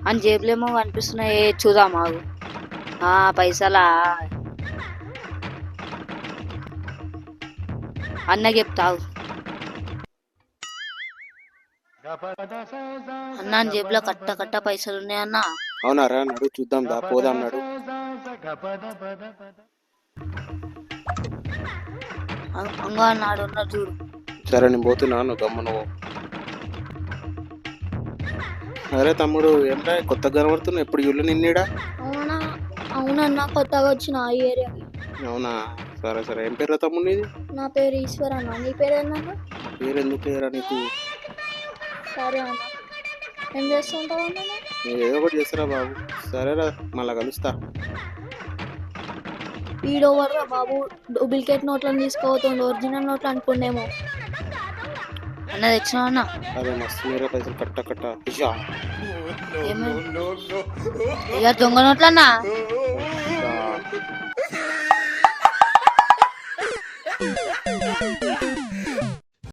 అని జేబులేమో కనిపిస్తున్నాయి, చూద్దాం ఆగు. పైసలా అన్న చెప్తావు. అన్న జేబులో కట్ట కట్ట పైసలు ఉన్నాయన్న. అవునారా, నడు చూద్దాం, దా పోదాం నడు. అంగా అన్నాడు ఉన్నారు చూడు. సరే నేను పోతున్నాను, గమ్మును. అరే తమ్ముడు, ఏంటా కొత్తగా కనబడుతున్నా, ఎప్పుడు ఇల్లు నిన్నీడా? అవునా? అవునన్నా, కొత్తగా వచ్చిన ఈ ఏరియాకి. అవునా, సరే సరే. ఏం పేరు తమ్ముడు నీది? నా పేరు ఈశ్వర్ అన్న. నీ పేరు ఏందన్నా? పేరు ఎందుకు పేరా నీకు? సరే అన్న. ఏం చేస్తుంటావు అన్న? ఏదో ఒకటి చేస్తారా బాబు. సరేరా, మళ్ళా కలుస్తా. ఈడోవర్రా బాబు, డూప్లికేట్ నోట్లను తీసుకోవతుండు, ఒరిజినల్ నోట్లు అనుకునేమో. అన్న తెచ్చినావు అన్న? అరే మస్తు మీరే పైసలు కట్ట కట్ట. ఇషా ఇక దొంగ నోట్లన్నా.